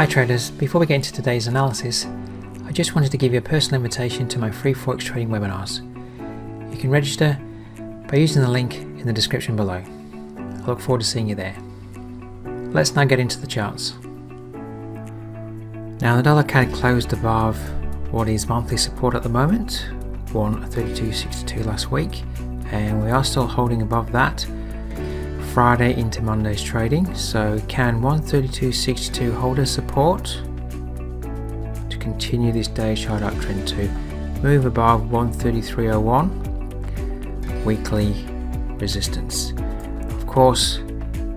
Hi traders, before we get into today's analysis, I just wanted to give you a personal invitation to my free Forex trading webinars. You can register by using the link in the description below. I look forward to seeing you there. Let's now get into the charts. Now the dollar CAD closed above what is monthly support at the moment, 132.62 last week, and we are still holding above that Friday into Monday's trading. So can 132.62 hold as support to continue this day chart uptrend to move above 133.01 weekly resistance. Of course,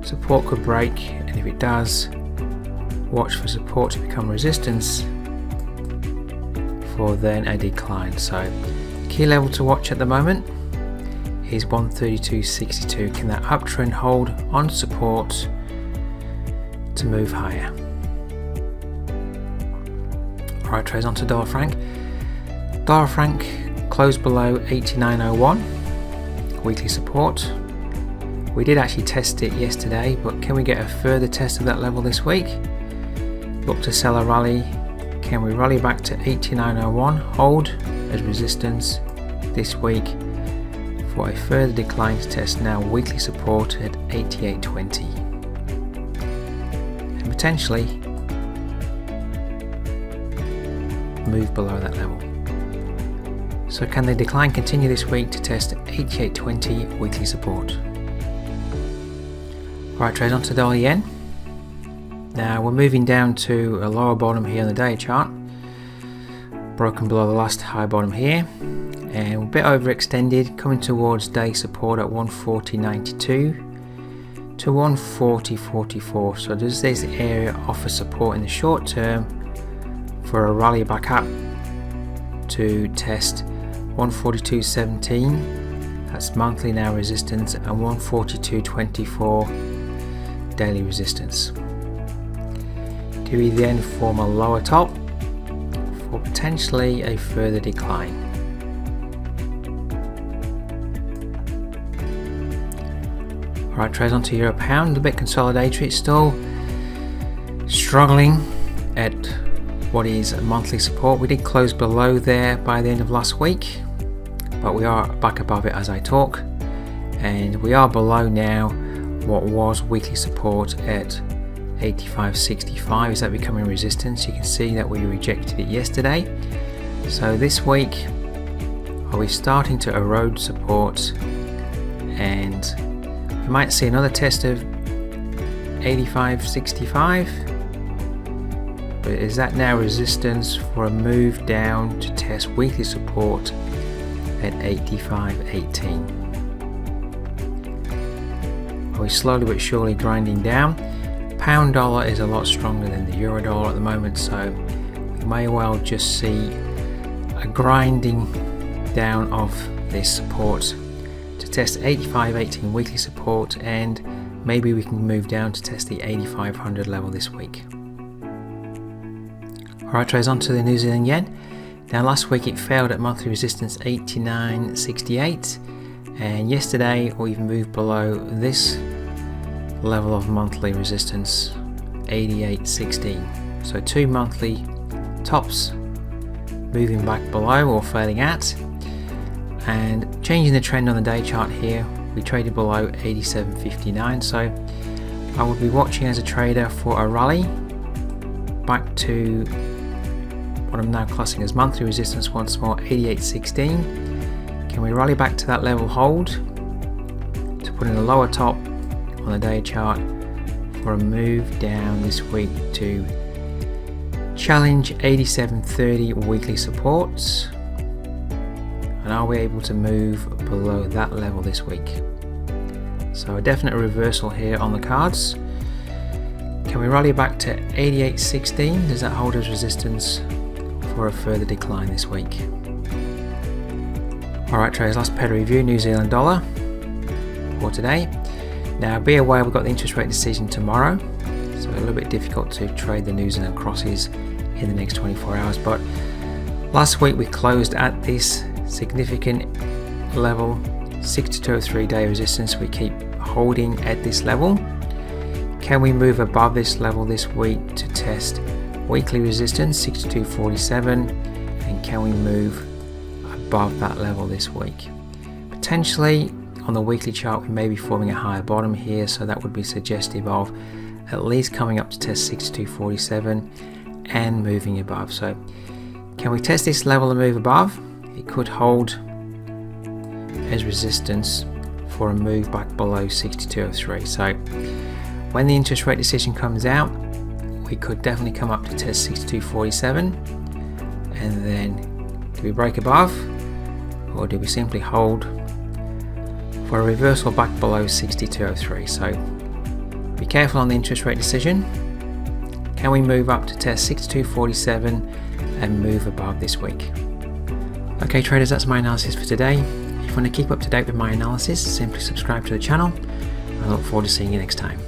support could break, and if it does, watch for support to become resistance for then a decline. So key level to watch at the moment is 132.62. Can that uptrend hold on support to move higher? Alright, trades on to dollar franc. Dollar franc closed below 89.01 weekly support. We did actually test it yesterday, but can we get a further test of that level this week? Look to sell a rally. Can we rally back to 89.01, hold as resistance this week for a further decline to test now weekly support at 88.20 and potentially move below that level. So can the decline continue this week to test 88.20 weekly support? Alright, trades on to dollar yen. Now we're moving down to a lower bottom here on the day chart, broken below the last high bottom here, and a bit overextended, coming towards day support at 140.92 to 140.44. So does this area offer support in the short term for a rally back up to test 142.17, that's monthly now resistance, and 142.24 daily resistance? Do we then form a lower top for potentially a further decline? Alright, trades on to euro pound, a bit consolidatory. It's still struggling at what is monthly support. We did close below there by the end of last week, but we are back above it as I talk, and we are below now what was weekly support at 85.65. Is that becoming resistance? You can see that we rejected it yesterday. So this week, are we starting to erode support, and we might see another test of 85.65, but is that now resistance for a move down to test weekly support at 85.18? Are we slowly but surely grinding down? Pound dollar is a lot stronger than the euro dollar at the moment, so we may well just see a grinding down of this support to test 85.18 weekly support, and maybe we can move down to test the 8500 level this week. Alright, trades on to the New Zealand yen. Now last week it failed at monthly resistance 89.68, and yesterday we moved below this level of monthly resistance, 88.16. So two monthly tops moving back below or failing at, and changing the trend on the day chart here. We traded below 87.59, so I would be watching as a trader for a rally back to what I'm now classing as monthly resistance once more, 88.16. Can we rally back to that level, hold to put in a lower top on the day chart for a move down this week to challenge 87.30 weekly supports? And are we able to move below that level this week? So a definite reversal here on the cards. Can we rally back to 88.16? Does that hold as resistance for a further decline this week? Alright traders, last pair to review, New Zealand dollar for today. Now be aware we've got the interest rate decision tomorrow, so a little bit difficult to trade the New Zealand crosses in the next 24 hours, but last week we closed at this significant level, 6203 day resistance. We keep holding at this level. Can we move above this level this week to test Weekly resistance 62.47, and can we move above that level this week? Potentially on the weekly chart we may be forming a higher bottom here, so that would be suggestive of at least coming up to test 62.47 and moving above. So can we test this level and move above? It could hold as resistance for a move back below 62.03. So when the interest rate decision comes out, we could definitely come up to test 62.47, and then do we break above, or do we simply hold for a reversal back below 62.03? So be careful on the interest rate decision. Can we move up to test 62.47 and move above this week? Okay traders, that's my analysis for today. If you want to keep up to date with my analysis, simply subscribe to the channel. I look forward to seeing you next time.